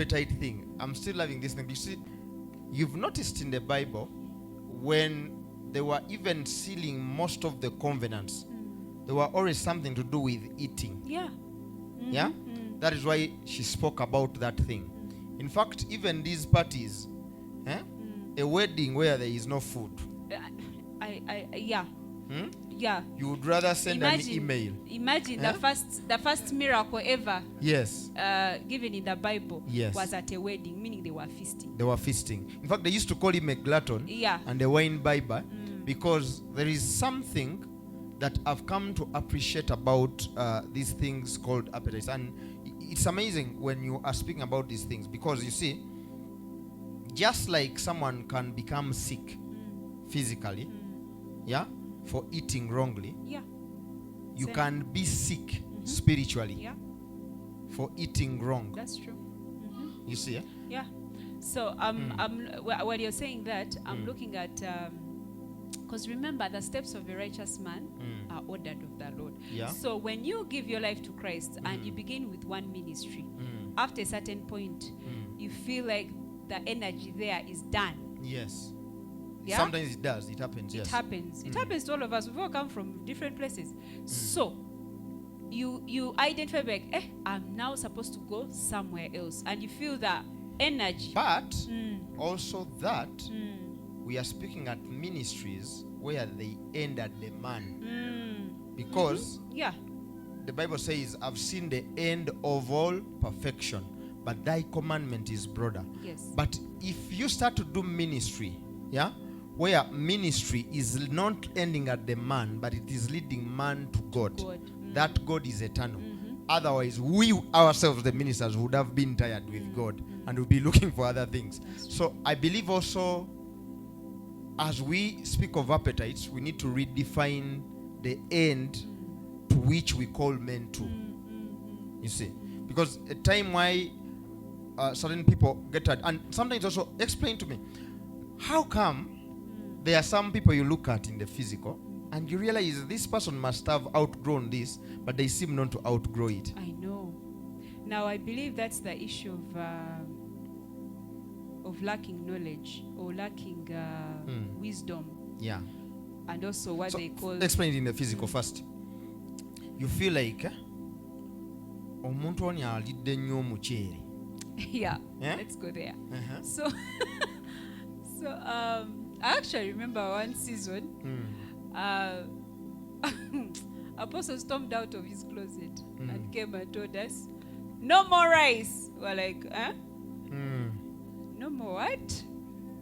appetite thing, I'm still loving this thing. You see, you've noticed in the Bible, when they were even sealing most of the covenants, there were always something to do with eating. Yeah. Yeah? That is why she spoke about that thing. In fact, even these parties, a wedding where there is no food, Yeah. Yeah. you would rather send an email. Imagine the first miracle ever. Yes. Given in the Bible. Yes. Was at a wedding, meaning they were feasting. They were feasting. In fact, they used to call him a glutton. Yeah. And a wine bibber, because there is something that I've come to appreciate about these things called appetites. And it's amazing when you are speaking about these things, because you see, just like someone can become sick physically, yeah, for eating wrongly, Yeah. you Same. can be sick spiritually, Yeah. for eating wrong. That's true. You see, Yeah. So while you're saying that, I'm looking at, because remember, the steps of a righteous man are ordered of the Lord. Yeah. So when you give your life to Christ and you begin with one ministry, after a certain point, you feel like the energy there is done. Yes. Yeah? Sometimes it does. It happens. It Yes. happens. It happens to all of us. We've all come from different places. So you identify like, I'm now supposed to go somewhere else, and you feel that energy. But also that we are speaking at ministries where they end at the man, because Yeah. the Bible says, I've seen the end of all perfection, but thy commandment is broader. Yes. But if you start to do ministry, yeah, where ministry is not ending at the man, but it is leading man to God, that God is eternal. Otherwise, we ourselves, the ministers, would have been tired with God and would be looking for other things. So I believe also, as we speak of appetites, we need to redefine the end to which we call men to. You see, because a time why certain people get tired, and sometimes also explain to me, how come there are some people you look at in the physical and you realize this person must have outgrown this, but they seem not to outgrow it. I know. Now I believe that's the issue of lacking knowledge or lacking wisdom. Yeah. And also what So they call. explain it in the physical first. You feel like omuntu oni alidde nnyo omuceere. Yeah. Yeah? Let's go there. So I actually remember one season. Apostle stormed out of his closet and came and told us, no more rice. We're like, no more what?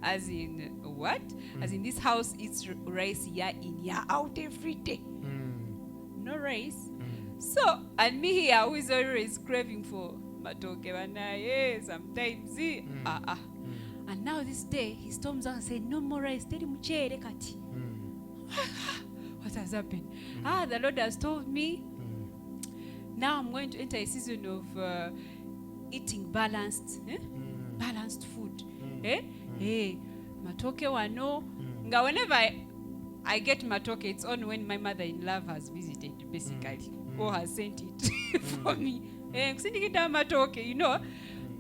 As in what? As in this house eats rice year in, year out every day. No rice. So, and me here, who is always craving for matoke banaye, sometimes and now this day he storms out and said, no more rice, teri muchere kati. What has happened? The Lord has told me now I'm going to enter a season of eating balanced food. Matoke wano. Nga whenever I get matoke, it's on when my mother-in-law has visited, basically, or has sent it for me. Matoke, you know.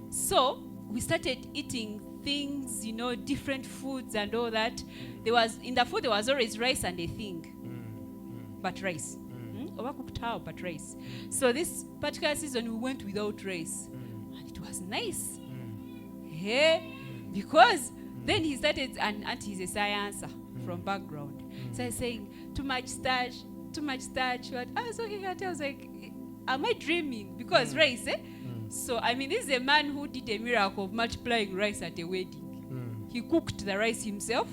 So we started eating things, you know, different foods and all that. In the food there was always rice and a thing, but rice. But rice. So this particular season we went without rice, and it was nice. Because then he started, and he's a sciencer from background. So he's saying too much starch. What? I was looking at it, I was like, am I dreaming? Because rice, So I mean, this is a man who did a miracle of multiplying rice at a wedding. He cooked the rice himself.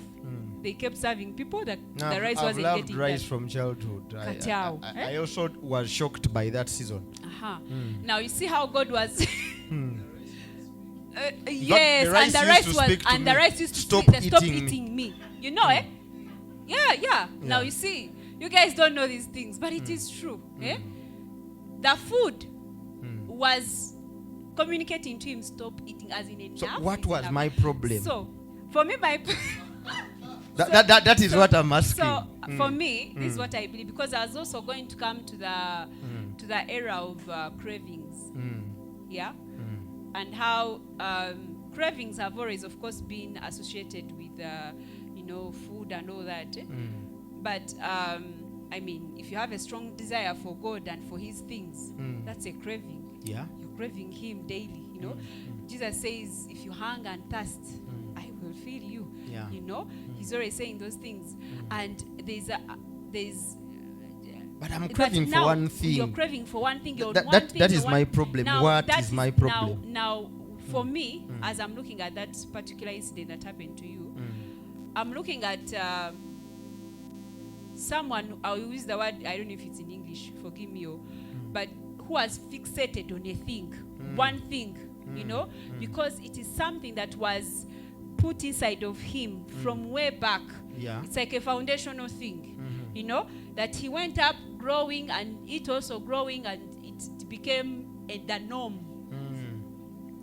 They kept serving people that the rice wasn't getting. I've loved rice from childhood. I also was shocked by that season. Now you see how God was. Yes, and the rice used to stop eating me. You know, Yeah. Now you see, you guys don't know these things, but it is true. The food was communicating to him, stop eating, as in enough. So what was my problem? So for me, that is what I'm asking. So for me, this is what I believe, because I was also going to come to the era of cravings. Yeah. and how cravings have always, of course, been associated with food and all that. But I mean, if you have a strong desire for God and for his things, that's a craving. Yeah. You're craving him daily, Jesus says, if you hunger and thirst, I will feed you. Yeah. He's always saying those things. And but I'm craving for one thing. You're craving for one thing. That is my problem. What is my problem? Now, for me, as I'm looking at that particular incident that happened to you, I'm looking at someone, I'll use the word, I don't know if it's in English, forgive me, but who has fixated on a thing, one thing, because it is something that was put inside of him from way back. Yeah. It's like a foundational thing, that he went up growing and it also growing, and it became the norm.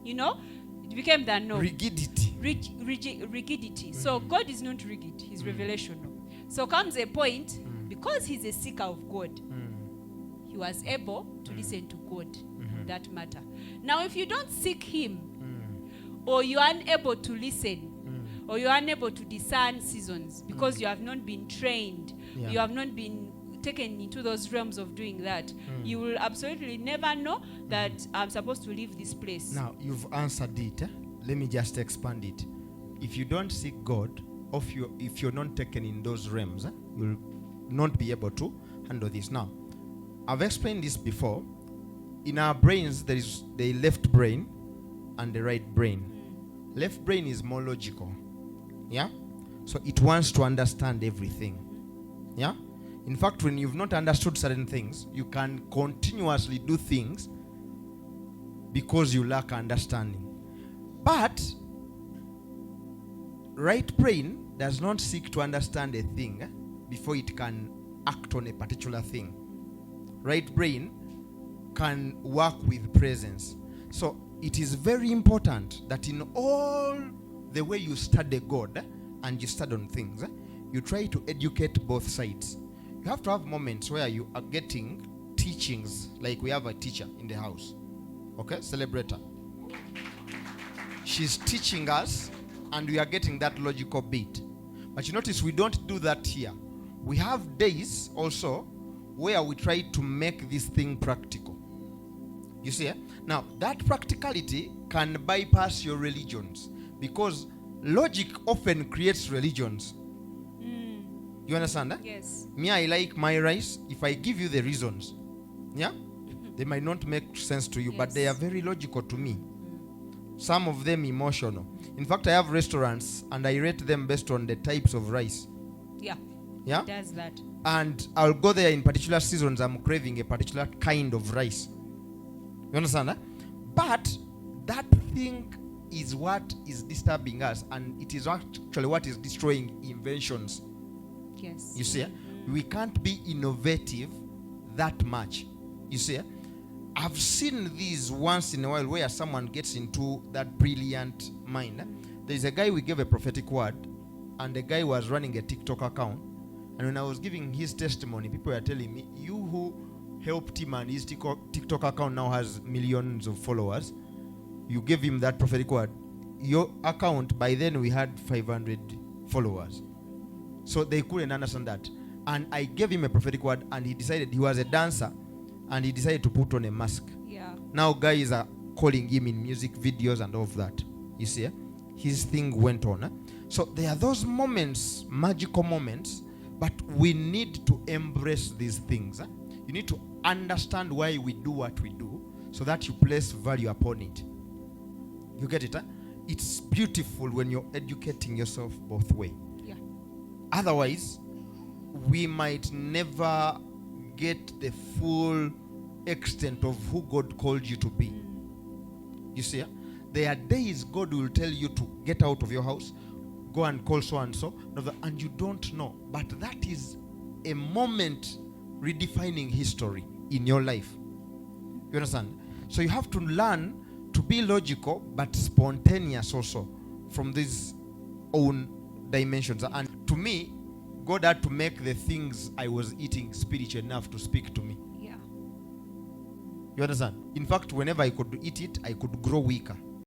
It became the norm. Rigidity. Rigidity. So God is not rigid, he's revelational. So comes a point, because he's a seeker of God, he was able to listen to God in that matter. Now, if you don't seek him, or you are unable to listen, or you are unable to discern seasons, because you have not been trained, you have not been taken into those realms of doing that, you will absolutely never know that I'm supposed to leave this place. Now, you've answered it. Let me just expand it. If you don't seek God, if you're not taken in those realms, you'll not be able to handle this. Now, I've explained this before. In our brains, there is the left brain and the right brain. Left brain is more logical. Yeah? So it wants to understand everything. Yeah? In fact, when you've not understood certain things, you can continuously do things because you lack understanding. But right brain does not seek to understand a thing before it can act on a particular thing. Right brain can work with presence. So it is very important that in all the way you study God and you study on things, you try to educate both sides. You have to have moments where you are getting teachings, like we have a teacher in the house. Okay, celebrate her. She's teaching us and we are getting that logical bit. But you notice we don't do that here. We have days also where we try to make this thing practical. You see? Now, that practicality can bypass your religions, because logic often creates religions. You understand that? Yes. Me, I like my rice. If I give you the reasons, yeah, they might not make sense to you, but they are very logical to me. Some of them emotional. In fact, I have restaurants and I rate them based on the types of rice. Yeah. Yeah? It does that. And I'll go there in particular seasons. I'm craving a particular kind of rice. You understand that? But that thing is what is disturbing us, and it is actually what is destroying inventions. Yes. You see? We can't be innovative that much. You see? I've seen these once in a while where someone gets into that brilliant mind. There's a guy we gave a prophetic word, and the guy was running a TikTok account. And when I was giving his testimony, people were telling me, you who helped him and his TikTok account now has millions of followers, you gave him that prophetic word. Your account, by then we had 500 followers. So they couldn't understand that. And I gave him a prophetic word, and he decided, he was a dancer, and he decided to put on a mask. Yeah. Now guys are calling him in music videos and all of that. You see? His thing went on. So there are those moments, magical moments, but we need to embrace these things. You need to understand why we do what we do, so that you place value upon it. You get it? It's beautiful when you're educating yourself both ways. Yeah. Otherwise, we might never get the full extent of who God called you to be. You see? There are days God will tell you to get out of your house, go and call so and so, and you don't know. But that is a moment redefining history in your life. You understand? So you have to learn to be logical but spontaneous also from these own dimensions. And to me, God had to make the things I was eating spiritual enough to speak to me. Yeah. You understand? In fact, whenever I could eat it, I could grow weaker.